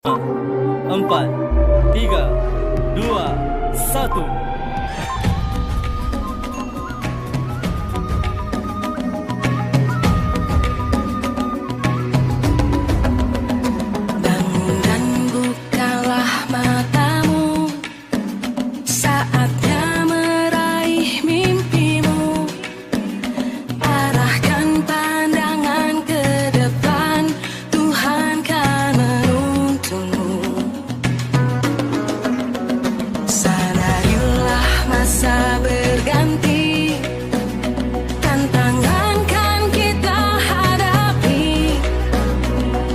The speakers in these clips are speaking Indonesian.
4, 3, 2, 1. Bangun dan bukalah matamu, saatnya meraih mimpimu. Arahkan pandangan ke depan, Tuhan kan menuntunmu. Sadarilah masa berganti, tantangan kan kita hadapi.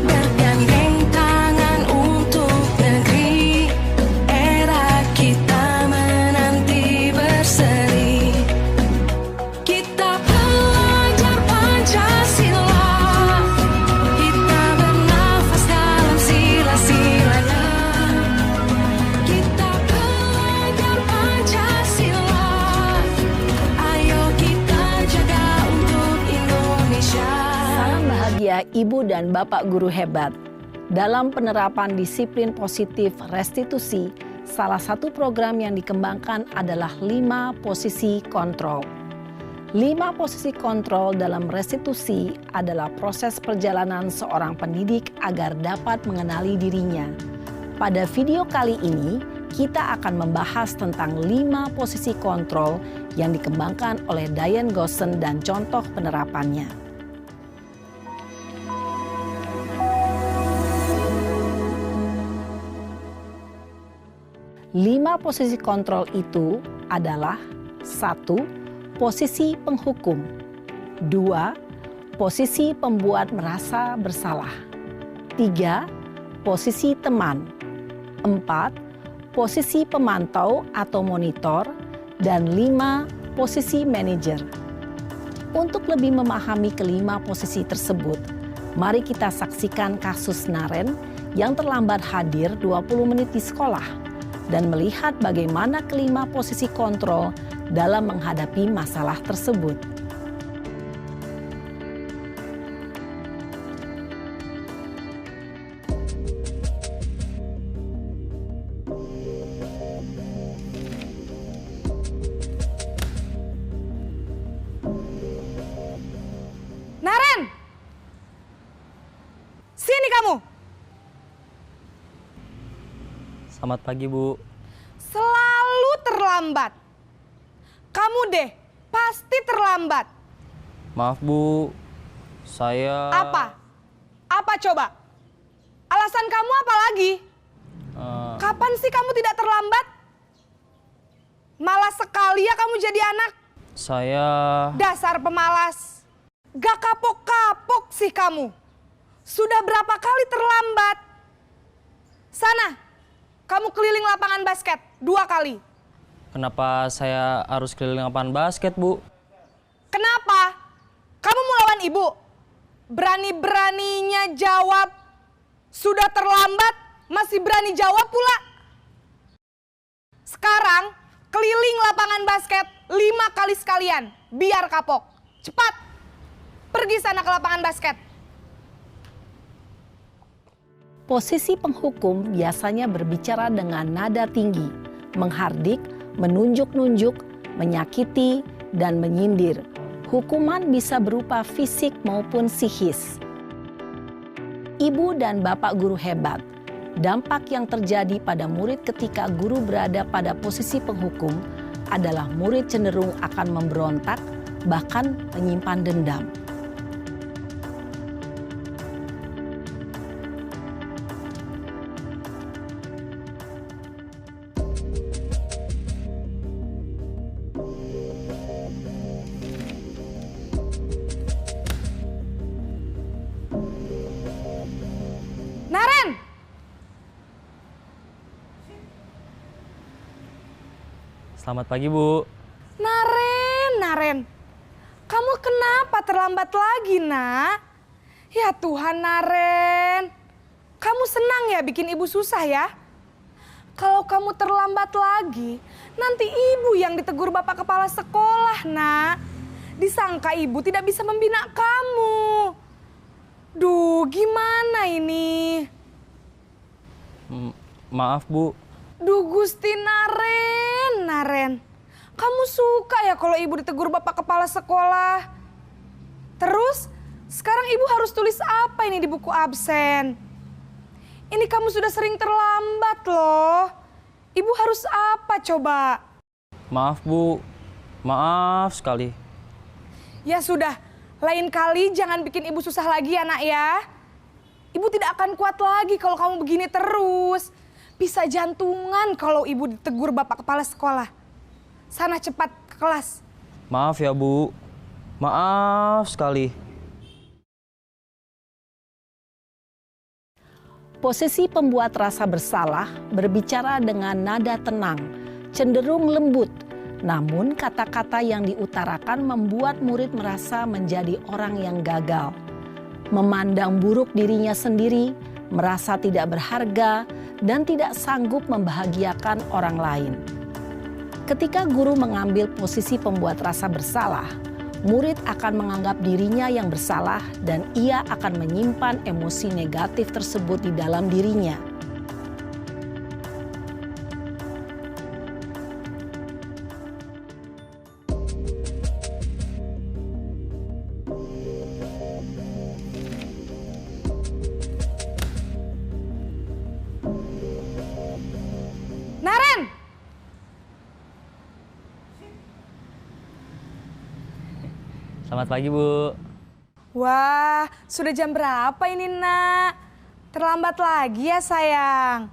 Bergandeng tangan untuk negeri, era kita menanti berseri. Kita belajar Pancasila, kita bernafas dalam sila-silanya. Kita belajar Pancasila, ayo kita jaga untuk Indonesia. Salam bahagia Ibu dan Bapak guru hebat. Dalam penerapan disiplin positif restitusi, salah satu program yang dikembangkan adalah 5 posisi kontrol. 5 posisi kontrol dalam restitusi adalah proses perjalanan seorang pendidik agar dapat mengenali dirinya. Pada video kali ini, kita akan membahas tentang 5 posisi kontrol yang dikembangkan oleh Diane Goossen dan contoh penerapannya. 5 posisi kontrol itu adalah 1. Posisi penghukum. 2. Posisi pembuat merasa bersalah. 3. Posisi teman. 4. Posisi pemantau atau monitor. Dan 5. Posisi manajer. Untuk lebih memahami kelima posisi tersebut, mari kita saksikan kasus Naren yang terlambat hadir 20 menit di sekolah dan melihat bagaimana kelima posisi kontrol dalam menghadapi masalah tersebut. Naren! Sini kamu! Selamat pagi, Bu. Selalu terlambat. Kamu deh, pasti terlambat. Maaf, Bu. Saya... Apa? Apa coba? Alasan kamu apa lagi? eh, Kapan sih kamu tidak terlambat? Malas sekali ya kamu jadi anak. saya... Dasar pemalas. Gak kapok-kapok sih kamu. Sudah berapa kali terlambat? Sana, kamu keliling lapangan basket 2 kali. Kenapa saya harus keliling lapangan basket, Bu? Kenapa? Kamu mau lawan ibu? Berani-beraninya jawab. Sudah terlambat, masih berani jawab pula. Sekarang, keliling lapangan basket 5 kali sekalian. Biar kapok. Cepat. Pergi sana ke lapangan basket. Posisi penghukum biasanya berbicara dengan nada tinggi, menghardik, menunjuk-nunjuk, menyakiti, dan menyindir. Hukuman bisa berupa fisik maupun psikis. Ibu dan Bapak guru hebat, dampak yang terjadi pada murid ketika guru berada pada posisi penghukum adalah murid cenderung akan memberontak, bahkan menyimpan dendam. Naren! Selamat pagi, Bu. Naren. Kamu kenapa terlambat lagi, nak? Ya Tuhan, Naren. Kamu senang ya bikin ibu susah ya? Kalau kamu terlambat lagi, nanti ibu yang ditegur bapak kepala sekolah, nak. Disangka ibu tidak bisa membina kamu. Duh, gimana ini? Maaf, Bu. Duh Gusti Naren. Kamu suka ya kalau ibu ditegur bapak kepala sekolah? Terus, sekarang ibu harus tulis apa ini di buku absen? Ini kamu sudah sering terlambat loh. Ibu harus apa coba? Maaf, Bu. Maaf sekali. Ya sudah, lain kali jangan bikin ibu susah lagi ya nak ya. Ibu tidak akan kuat lagi kalau kamu begini terus. Bisa jantungan kalau ibu ditegur bapak kepala sekolah. Sana cepat ke kelas. Maaf ya, Bu. Maaf sekali. Posisi pembuat rasa bersalah berbicara dengan nada tenang, cenderung lembut. Namun kata-kata yang diutarakan membuat murid merasa menjadi orang yang gagal. Memandang buruk dirinya sendiri, merasa tidak berharga, dan tidak sanggup membahagiakan orang lain. Ketika guru mengambil posisi pembuat rasa bersalah, murid akan menganggap dirinya yang bersalah dan ia akan menyimpan emosi negatif tersebut di dalam dirinya. Naren! Selamat pagi, Bu. Wah, sudah jam berapa ini nak? Terlambat lagi ya sayang.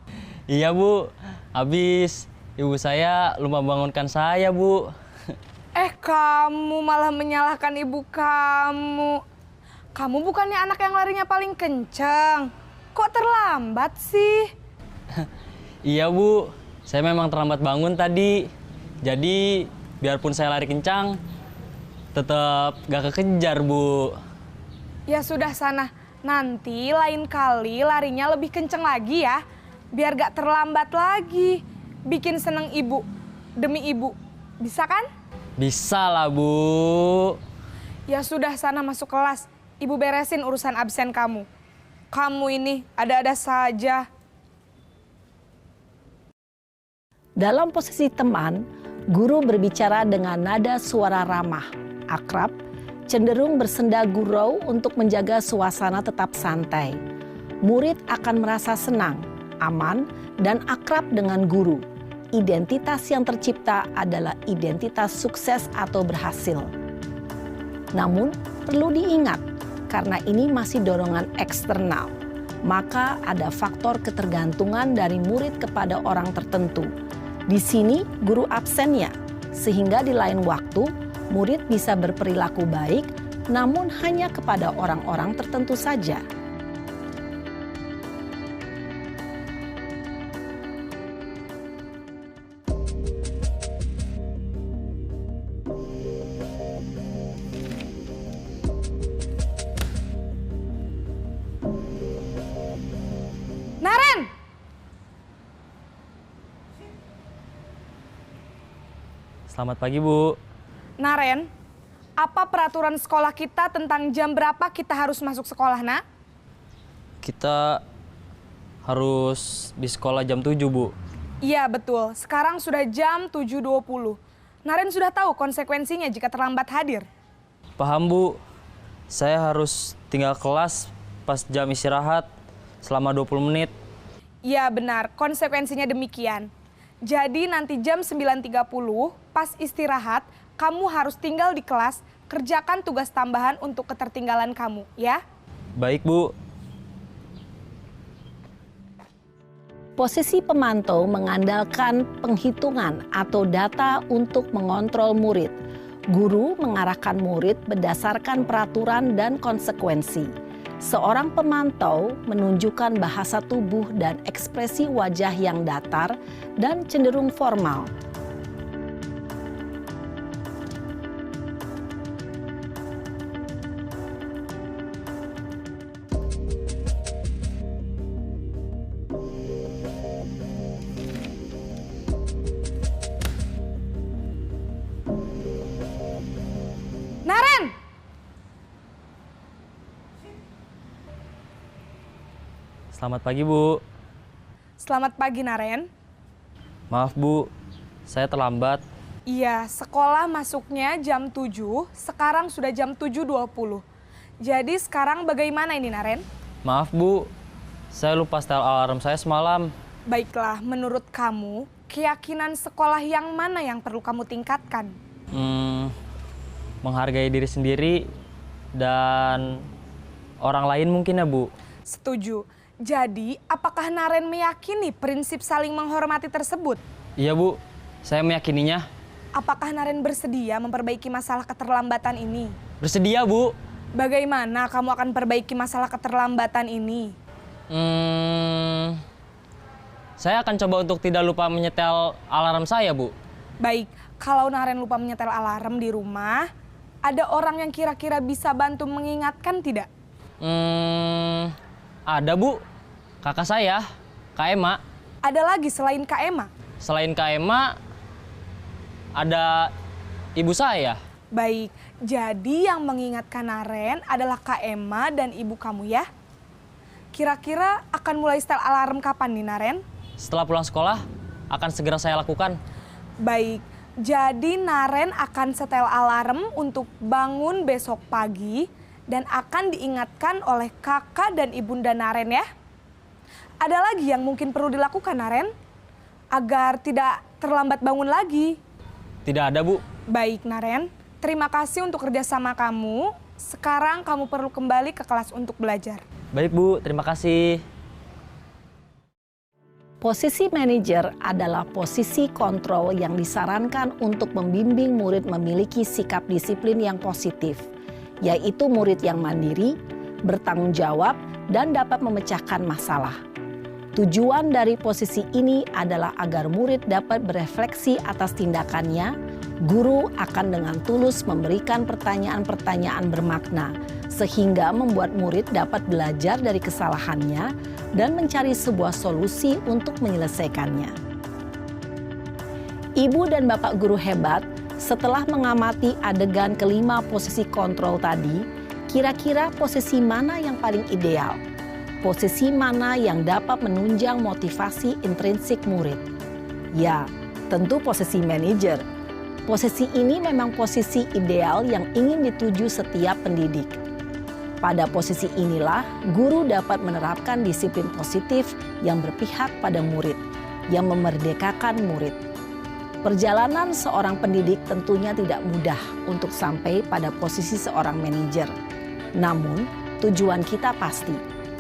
Iya, Bu. Habis ibu saya lupa bangunkan saya, Bu. Kamu malah menyalahkan ibu kamu. Kamu bukannya anak yang larinya paling kenceng. Kok terlambat sih? Iya, Bu. Saya memang terlambat bangun tadi. Jadi, biarpun saya lari kencang, tetap gak kekejar, Bu. Ya sudah sana, nanti lain kali larinya lebih kenceng lagi ya. Biar gak terlambat lagi. Bikin seneng ibu, demi ibu. Bisa kan? Bisa lah, Bu. Ya sudah sana masuk kelas. Ibu beresin urusan absen kamu. Kamu ini ada-ada saja. Dalam posisi teman, guru berbicara dengan nada suara ramah, akrab, cenderung bersenda gurau untuk menjaga suasana tetap santai. Murid akan merasa senang, aman, dan akrab dengan guru. Identitas yang tercipta adalah identitas sukses atau berhasil. Namun, perlu diingat, karena ini masih dorongan eksternal, maka ada faktor ketergantungan dari murid kepada orang tertentu. Di sini guru absennya, sehingga di lain waktu murid bisa berperilaku baik, namun hanya kepada orang-orang tertentu saja. Naren! Selamat pagi, Bu. Naren, apa peraturan sekolah kita tentang jam berapa kita harus masuk sekolah, nak? Kita harus di sekolah jam 7, Bu. Iya, betul. Sekarang sudah jam 7.20. Naren sudah tahu konsekuensinya jika terlambat hadir. Paham, Bu. Saya harus tinggal kelas pas jam istirahat selama 20 menit. Iya, benar. Konsekuensinya demikian. Jadi nanti jam 9.30 pas istirahat, kamu harus tinggal di kelas, kerjakan tugas tambahan untuk ketertinggalan kamu, ya? Baik, Bu. Posisi pemantau mengandalkan penghitungan atau data untuk mengontrol murid. Guru mengarahkan murid berdasarkan peraturan dan konsekuensi. Seorang pemantau menunjukkan bahasa tubuh dan ekspresi wajah yang datar dan cenderung formal. Naren! Selamat pagi, Bu. Selamat pagi, Naren. Maaf Bu, saya terlambat. Iya, sekolah masuknya jam 7, sekarang sudah jam 7.20. Jadi sekarang bagaimana ini, Naren? Maaf Bu, saya lupa setel alarm saya semalam. Baiklah, menurut kamu, keyakinan sekolah yang mana yang perlu kamu tingkatkan? Menghargai diri sendiri dan orang lain mungkin ya Bu. Setuju. Jadi, apakah Naren meyakini prinsip saling menghormati tersebut? Iya Bu, saya meyakininya. Apakah Naren bersedia memperbaiki masalah keterlambatan ini? Bersedia Bu. Bagaimana kamu akan perbaiki masalah keterlambatan ini? Saya akan coba untuk tidak lupa menyetel alarm saya Bu. Baik, kalau Naren lupa menyetel alarm di rumah, ada orang yang kira-kira bisa bantu mengingatkan tidak? Ada Bu, kakak saya, Kak Ema. Ada lagi selain Kak Ema? Selain Kak Ema, ada ibu saya. Baik, jadi yang mengingatkan Naren adalah Kak Ema dan ibu kamu ya? Kira-kira akan mulai setel alarm kapan nih, Naren? Setelah pulang sekolah, akan segera saya lakukan. Baik, jadi Naren akan setel alarm untuk bangun besok pagi dan akan diingatkan oleh kakak dan ibunda Naren ya. Ada lagi yang mungkin perlu dilakukan, Naren? Agar tidak terlambat bangun lagi. Tidak ada Bu. Baik, Naren. Terima kasih untuk kerjasama kamu. Sekarang kamu perlu kembali ke kelas untuk belajar. Baik Bu, terima kasih. Posisi manajer adalah posisi kontrol yang disarankan untuk membimbing murid memiliki sikap disiplin yang positif, yaitu murid yang mandiri, bertanggung jawab, dan dapat memecahkan masalah. Tujuan dari posisi ini adalah agar murid dapat berefleksi atas tindakannya. Guru akan dengan tulus memberikan pertanyaan-pertanyaan bermakna, sehingga membuat murid dapat belajar dari kesalahannya dan mencari sebuah solusi untuk menyelesaikannya. Ibu dan Bapak guru hebat, setelah mengamati adegan kelima posisi kontrol tadi, kira-kira posisi mana yang paling ideal? Posisi mana yang dapat menunjang motivasi intrinsik murid? Ya, tentu posisi manajer. Posisi ini memang posisi ideal yang ingin dituju setiap pendidik. Pada posisi inilah, guru dapat menerapkan disiplin positif yang berpihak pada murid, yang memerdekakan murid. Perjalanan seorang pendidik tentunya tidak mudah untuk sampai pada posisi seorang manajer. Namun, tujuan kita pasti,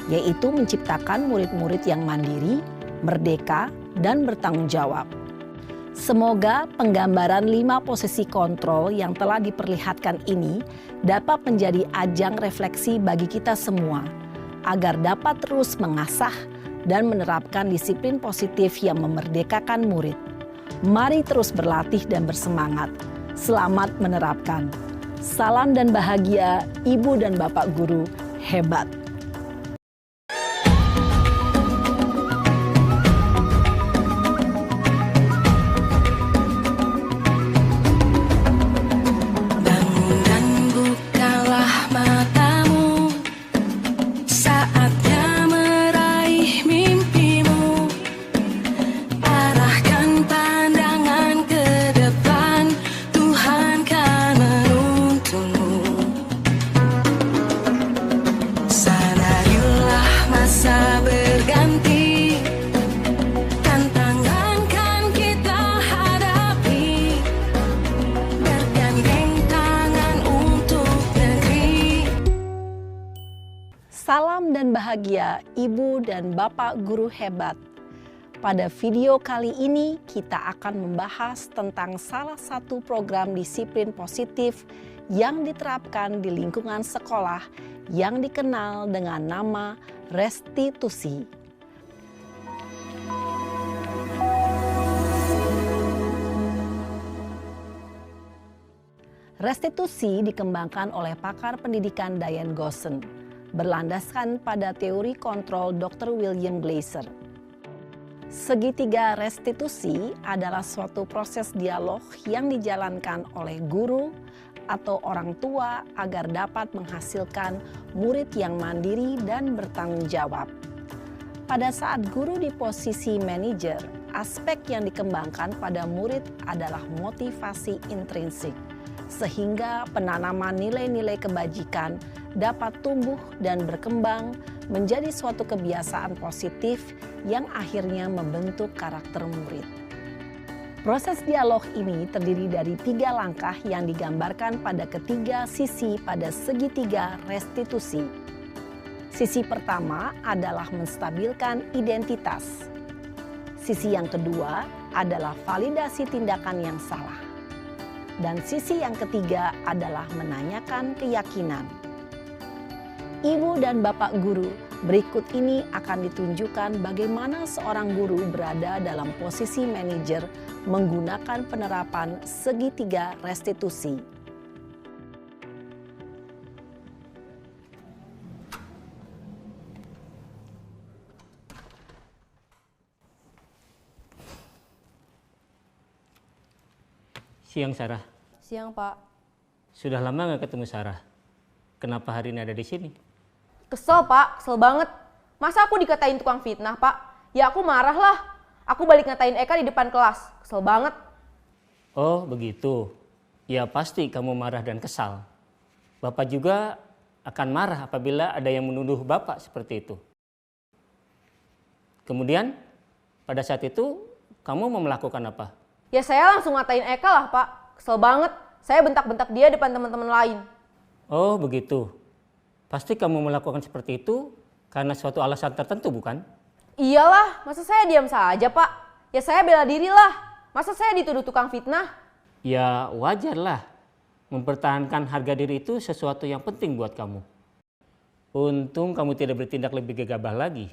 yaitu menciptakan murid-murid yang mandiri, merdeka, dan bertanggung jawab. Semoga penggambaran 5 posisi kontrol yang telah diperlihatkan ini dapat menjadi ajang refleksi bagi kita semua, agar dapat terus mengasah dan menerapkan disiplin positif yang memerdekakan murid. Mari terus berlatih dan bersemangat. Selamat menerapkan. Salam dan bahagia, Ibu dan Bapak guru hebat. Bangun dan bukalah matamu, saatnya meraih mimpimu. Arahkan pandangan ke depan, Tuhan kan menuntunmu. Sadarilah masa berganti, tantangan kan kita hadapi. Bergandeng tangan untuk negeri. Salam dan bahagia Ibu dan Bapak guru hebat. Pada video kali ini kita akan membahas tentang salah satu program disiplin positif yang diterapkan di lingkungan sekolah yang dikenal dengan nama restitusi. Restitusi dikembangkan oleh pakar pendidikan Diane Gosson, berlandaskan pada teori kontrol Dr. William Glasser. Segitiga restitusi adalah suatu proses dialog yang dijalankan oleh guru atau orang tua agar dapat menghasilkan murid yang mandiri dan bertanggung jawab. Pada saat guru di posisi manajer, aspek yang dikembangkan pada murid adalah motivasi intrinsik, sehingga penanaman nilai-nilai kebajikan dapat tumbuh dan berkembang menjadi suatu kebiasaan positif yang akhirnya membentuk karakter murid. Proses dialog ini terdiri dari 3 langkah yang digambarkan pada ketiga sisi pada segitiga restitusi. Sisi pertama adalah menstabilkan identitas. Sisi yang kedua adalah validasi tindakan yang salah. Dan sisi yang ketiga adalah menanyakan keyakinan. Ibu dan Bapak guru, berikut ini akan ditunjukkan bagaimana seorang guru berada dalam posisi manajer menggunakan penerapan segitiga restitusi. Siang, Sarah. Siang, Pak. Sudah lama nggak ketemu Sarah. Kenapa hari ini ada di sini? Kesel, Pak. Kesel banget. Masa aku dikatain tukang fitnah, Pak? Ya aku marah lah. Aku balik ngatain Eka di depan kelas. Kesel banget. Oh, begitu. Ya pasti kamu marah dan kesal. Bapak juga akan marah apabila ada yang menuduh Bapak seperti itu. Kemudian, pada saat itu, kamu mau melakukan apa? Ya saya langsung ngatain Eka lah, Pak. Kesel banget. Saya bentak-bentak dia depan teman-teman lain. Oh, begitu. Pasti kamu melakukan seperti itu karena suatu alasan tertentu, bukan? Iyalah, masa saya diam saja, Pak? Ya saya bela diri lah. Masa saya dituduh tukang fitnah? Ya wajarlah. Mempertahankan harga diri itu sesuatu yang penting buat kamu. Untung kamu tidak bertindak lebih gegabah lagi.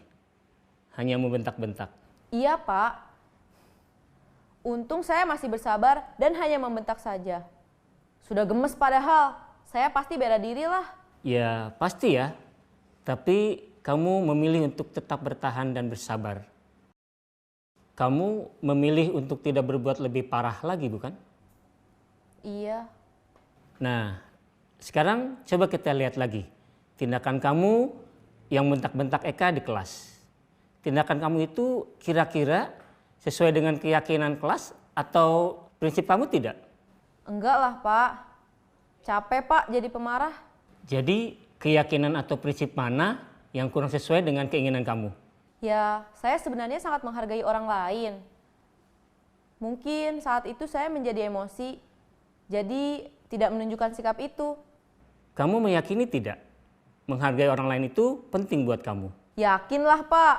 Hanya membentak-bentak. Iya, Pak. Untung saya masih bersabar dan hanya membentak saja. Sudah gemes padahal, saya pasti bela diri lah. Ya pasti ya, tapi kamu memilih untuk tetap bertahan dan bersabar. Kamu memilih untuk tidak berbuat lebih parah lagi, bukan? Iya. Nah, sekarang coba kita lihat lagi tindakan kamu yang bentak-bentak Eka di kelas. Tindakan kamu itu kira-kira sesuai dengan keyakinan kelas atau prinsip kamu tidak? Enggak lah, Pak. Capek, Pak, jadi pemarah. Jadi keyakinan atau prinsip mana yang kurang sesuai dengan keinginan kamu? Ya, saya sebenarnya sangat menghargai orang lain. Mungkin saat itu saya menjadi emosi, jadi tidak menunjukkan sikap itu. Kamu meyakini tidak? Menghargai orang lain itu penting buat kamu. Yakinlah, Pak.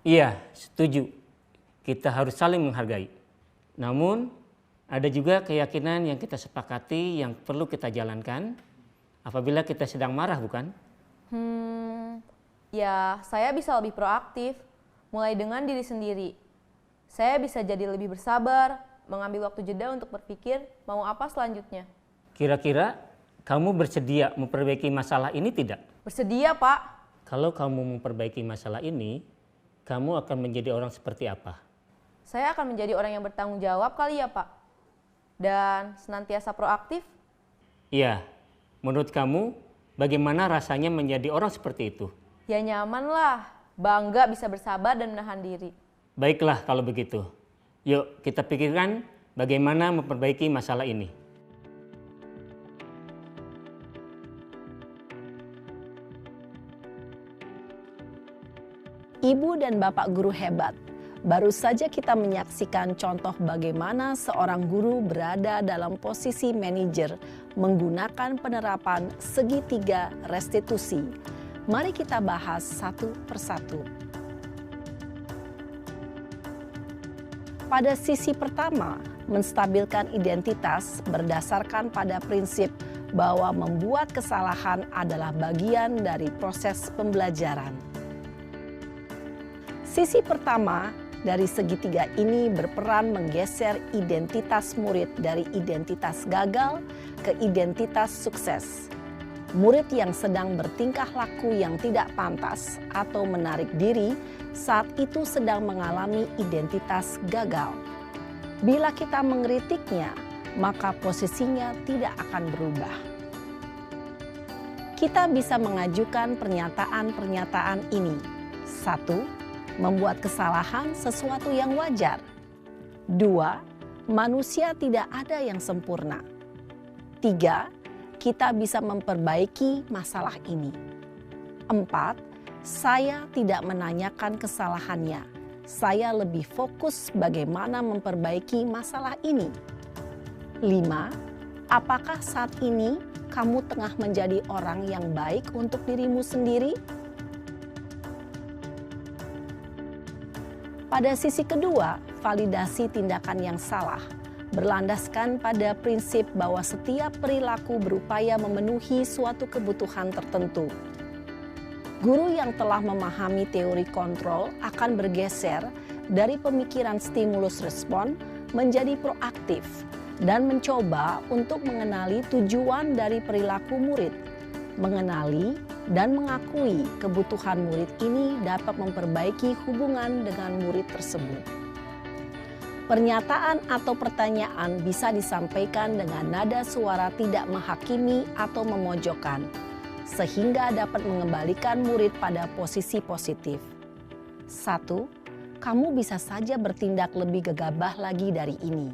Iya, setuju. Kita harus saling menghargai. Namun, ada juga keyakinan yang kita sepakati yang perlu kita jalankan apabila kita sedang marah, bukan? Ya saya bisa lebih proaktif, mulai dengan diri sendiri. Saya bisa jadi lebih bersabar, mengambil waktu jeda untuk berpikir mau apa selanjutnya. Kira-kira kamu bersedia memperbaiki masalah ini tidak? Bersedia, Pak. Kalau kamu memperbaiki masalah ini, kamu akan menjadi orang seperti apa? Saya akan menjadi orang yang bertanggung jawab kali ya, Pak. Dan senantiasa proaktif. Iya, menurut kamu bagaimana rasanya menjadi orang seperti itu? Ya nyaman lah, bangga bisa bersabar dan menahan diri. Baiklah kalau begitu. Yuk kita pikirkan bagaimana memperbaiki masalah ini. Ibu dan Bapak guru hebat. Baru saja kita menyaksikan contoh bagaimana seorang guru berada dalam posisi manajer menggunakan penerapan segitiga restitusi. Mari kita bahas satu persatu. Pada sisi pertama, menstabilkan identitas berdasarkan pada prinsip bahwa membuat kesalahan adalah bagian dari proses pembelajaran. Sisi pertama dari segitiga ini berperan menggeser identitas murid dari identitas gagal ke identitas sukses. Murid yang sedang bertingkah laku yang tidak pantas atau menarik diri saat itu sedang mengalami identitas gagal. Bila kita mengkritiknya, maka posisinya tidak akan berubah. Kita bisa mengajukan pernyataan-pernyataan ini. 1. membuat kesalahan sesuatu yang wajar. 2. Manusia tidak ada yang sempurna. 3. Kita bisa memperbaiki masalah ini. 4. Saya tidak menanyakan kesalahannya. Saya lebih fokus bagaimana memperbaiki masalah ini. 5. Apakah saat ini kamu tengah menjadi orang yang baik untuk dirimu sendiri? Pada sisi kedua, validasi tindakan yang salah berlandaskan pada prinsip bahwa setiap perilaku berupaya memenuhi suatu kebutuhan tertentu. Guru yang telah memahami teori kontrol akan bergeser dari pemikiran stimulus respon menjadi proaktif dan mencoba untuk mengenali tujuan dari perilaku murid. Mengenali dan mengakui kebutuhan murid ini dapat memperbaiki hubungan dengan murid tersebut. Pernyataan atau pertanyaan bisa disampaikan dengan nada suara tidak menghakimi atau memojokkan, sehingga dapat mengembalikan murid pada posisi positif. 1. Kamu bisa saja bertindak lebih gegabah lagi dari ini.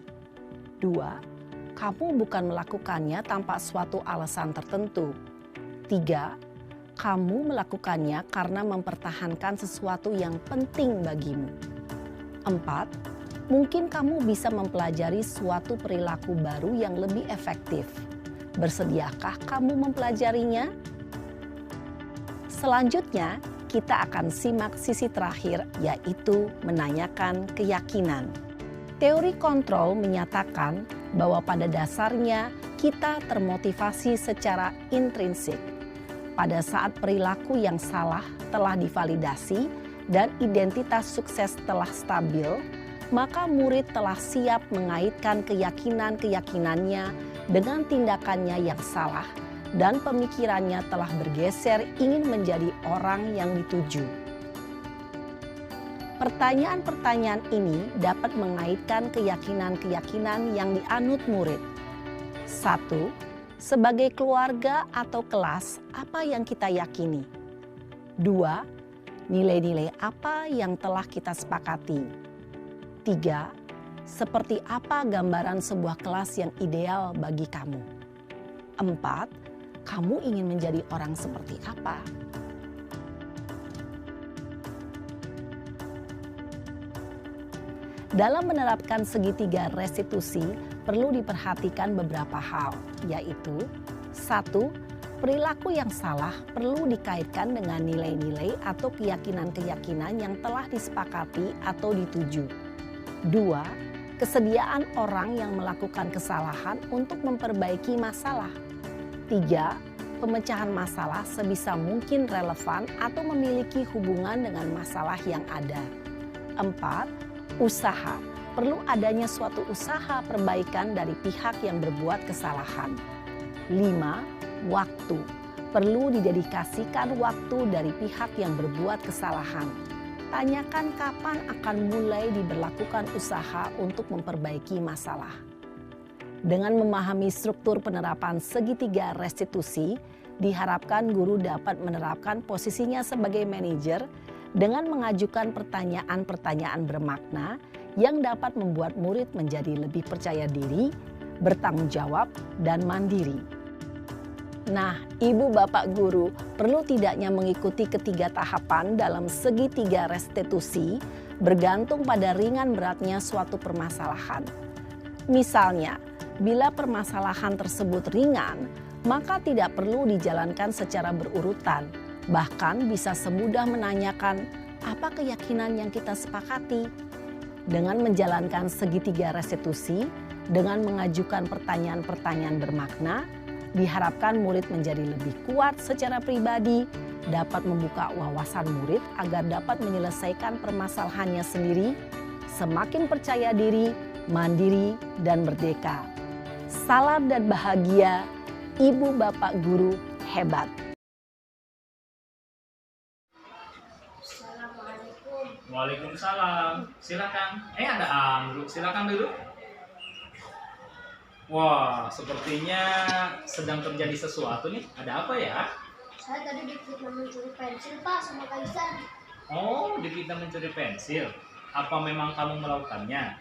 2. Kamu bukan melakukannya tanpa suatu alasan tertentu. 3. Kamu melakukannya karena mempertahankan sesuatu yang penting bagimu. 4. Mungkin kamu bisa mempelajari suatu perilaku baru yang lebih efektif. Bersediakah kamu mempelajarinya? Selanjutnya, kita akan simak sisi terakhir, yaitu menanyakan keyakinan. Teori kontrol menyatakan bahwa pada dasarnya kita termotivasi secara intrinsik. Pada saat perilaku yang salah telah divalidasi dan identitas sukses telah stabil, maka murid telah siap mengaitkan keyakinan-keyakinannya dengan tindakannya yang salah dan pemikirannya telah bergeser ingin menjadi orang yang dituju. Pertanyaan-pertanyaan ini dapat mengaitkan keyakinan-keyakinan yang dianut murid. 1. Sebagai keluarga atau kelas, apa yang kita yakini? 2. Nilai-nilai apa yang telah kita sepakati? 3. Seperti apa gambaran sebuah kelas yang ideal bagi kamu? 4. Kamu ingin menjadi orang seperti apa? Dalam menerapkan segitiga restitusi, perlu diperhatikan beberapa hal, yaitu 1. Perilaku yang salah perlu dikaitkan dengan nilai-nilai atau keyakinan-keyakinan yang telah disepakati atau dituju. 2. Kesediaan orang yang melakukan kesalahan untuk memperbaiki masalah. 3. Pemecahan masalah sebisa mungkin relevan atau memiliki hubungan dengan masalah yang ada. 4. Usaha. Perlu adanya suatu usaha perbaikan dari pihak yang berbuat kesalahan. 5. Waktu. Perlu didedikasikan waktu dari pihak yang berbuat kesalahan. Tanyakan kapan akan mulai diberlakukan usaha untuk memperbaiki masalah. Dengan memahami struktur penerapan segitiga restitusi, diharapkan guru dapat menerapkan posisinya sebagai manajer dengan mengajukan pertanyaan-pertanyaan bermakna yang dapat membuat murid menjadi lebih percaya diri, bertanggung jawab, dan mandiri. Nah, Ibu Bapak Guru perlu tidaknya mengikuti ketiga tahapan dalam segitiga restitusi bergantung pada ringan beratnya suatu permasalahan. Misalnya, bila permasalahan tersebut ringan, maka tidak perlu dijalankan secara berurutan. Bahkan bisa semudah menanyakan apa keyakinan yang kita sepakati. Dengan menjalankan segitiga restitusi, dengan mengajukan pertanyaan-pertanyaan bermakna, diharapkan murid menjadi lebih kuat secara pribadi, dapat membuka wawasan murid agar dapat menyelesaikan permasalahannya sendiri, semakin percaya diri, mandiri, dan merdeka. Salam dan bahagia, Ibu Bapak Guru hebat. Waalaikumsalam. Silakan. Ada Amru. Silakan duduk. Wah, sepertinya sedang terjadi sesuatu nih. Ada apa ya? Saya tadi difitnah mencuri pensil Pak sama Kaisan. Oh, dipitnah mencuri pensil. Apa memang kamu melakukannya?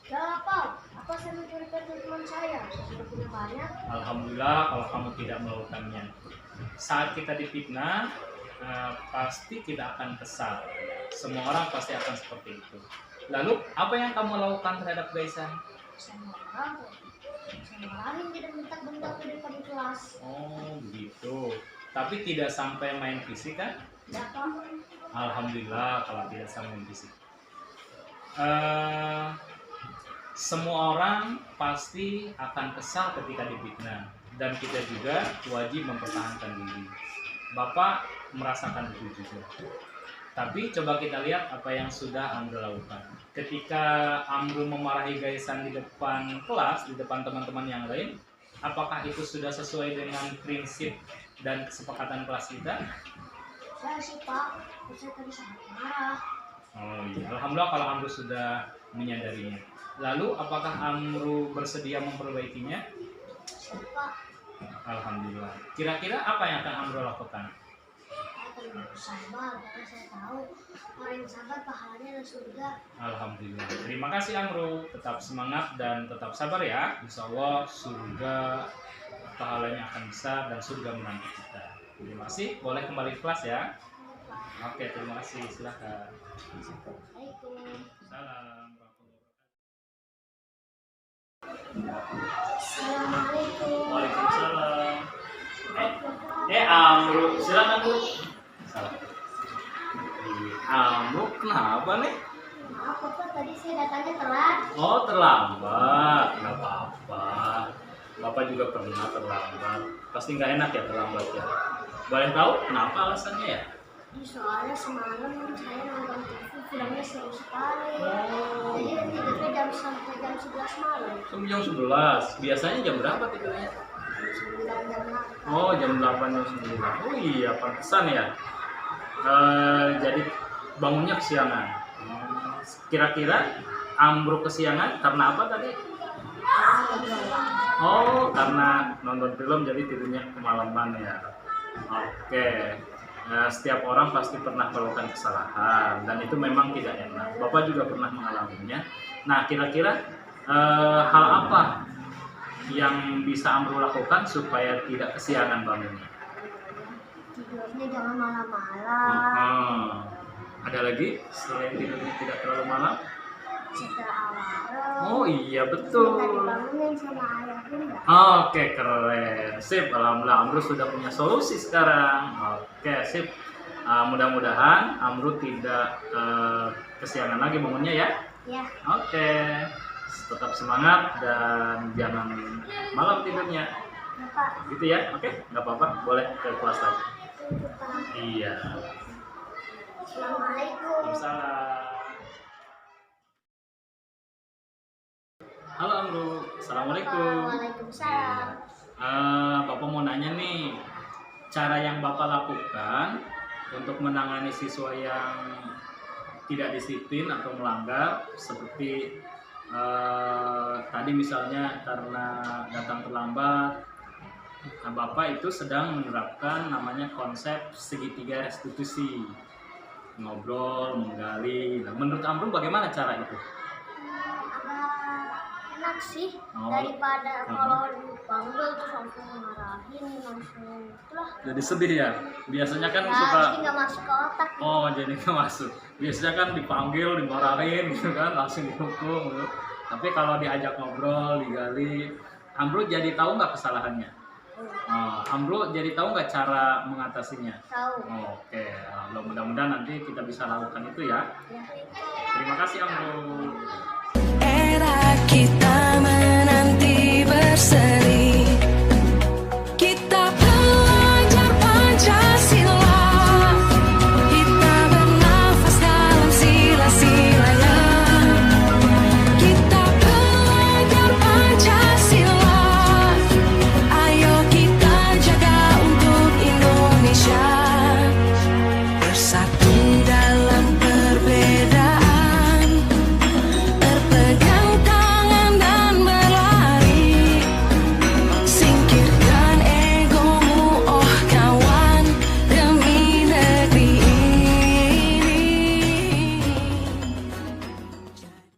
Gak apa, saya mencuri pensil teman saya sudah punya banyak. Alhamdulillah kalau kamu tidak melakukannya. Saat kita dipitnah, pasti kita akan kesal. Semua orang pasti akan seperti itu. Lalu, apa yang kamu lakukan terhadap Gaisa? Saya marahin tidak bentak-bentak di depan kelas. Oh, begitu. Tapi tidak sampai main fisik kan? Gak apa. Alhamdulillah kalau tidak sampai main fisik. Semua orang pasti akan kesal ketika dipitnah, dan kita juga wajib mempertahankan diri. Bapak merasakan itu juga. Tapi coba kita lihat apa yang sudah Amru lakukan. Ketika Amru memarahi Gaisan di depan kelas, di depan teman-teman yang lain, apakah itu sudah sesuai dengan prinsip dan kesepakatan kelas kita? Saya sih Pak, saya tadi sangat marah. Oh iya, alhamdulillah kalau Amru sudah menyadarinya. Lalu apakah Amru bersedia memperbaikinya? Saya Pak, Alhamdulillah. Kira-kira apa yang akan Amru lakukan? saya akan bersabar karena saya tahu orang yang sabar pahalanya adalah surga. Alhamdulillah. Terima kasih Amru. Tetap semangat dan tetap sabar ya. Insya Allah surga pahalanya akan besar dan surga menanti kita. Terima kasih. Boleh kembali ke kelas ya. Oke, terima kasih. Silakan. Assalamualaikum. Salam. Assalamualaikum. Waalaikumsalam. Amru, silakan Bu. Salam. Amru, kenapa nih? Maaf Bapak, tadi saya datangnya telat. Oh, terlambat. Nggak apa-apa. Bapak juga pernah terlambat. Pasti nggak enak ya terlambat ya. Boleh tahu kenapa alasannya ya? Soalnya semalam saya nonton TV, filmnya seru sekali. Jadi tidurnya sampai jam 11 malam. Sampai jam 11. Biasanya jam berapa tidurnya? Jam 9, jam 8. Oh, jam 8 jam 9. Oh iya, pantesan ya. Jadi bangunnya kesiangan. Kira-kira Amru kesiangan karena apa tadi? Oh, karena nonton film jadi tidurnya kemalaman ya. Oke. Nah, setiap orang pasti pernah melakukan kesalahan dan itu memang tidak enak. Bapak juga pernah mengalaminya. Nah, kira-kira hal apa yang bisa Amru lakukan supaya tidak kesiangan bangunnya? Tidurnya jangan malam-malam. Ada lagi selain tidurnya tidak terlalu malam? Citra alarm. Oh iya Minta betul. dibangunin sama ayah bunda. Oke, keren. Sip, alhamdulillah Amru sudah punya solusi sekarang. Oke, sip. Mudah-mudahan Amru tidak kesiangan lagi bangunnya ya. Ya. Oke. Tetap semangat dan jangan malam tidurnya. Bapak, Gitu ya. Oke, nggak apa-apa. Boleh ke kelas lagi. Bapak. Iya. Assalamualaikum. Waalaikumsalam. Halo Amru. Assalamualaikum. Waalaikumsalam. Bapak mau nanya nih, cara yang Bapak lakukan untuk menangani siswa yang tidak disiplin atau melanggar, seperti tadi misalnya karena datang terlambat, Bapak itu sedang menerapkan namanya konsep segitiga restitusi, ngobrol, menggali. Nah, menurut Amru bagaimana cara itu? Agak enak sih Oh. daripada kalau dipanggil terus langsung marahin langsung itulah. Jadi sedih ya? Biasanya kan Ya, suka. jadi nggak masuk ke otak. Oh, jadi nggak masuk. Biasanya kan dipanggil, dimarahin gitu kan, langsung dihukum gitu. Tapi kalau diajak ngobrol, digali, Amru jadi tahu nggak kesalahannya? Amru jadi tahu nggak cara mengatasinya? Tahu. Oke, mudah-mudahan nanti kita bisa lakukan itu ya. Ya. Terima kasih Amru.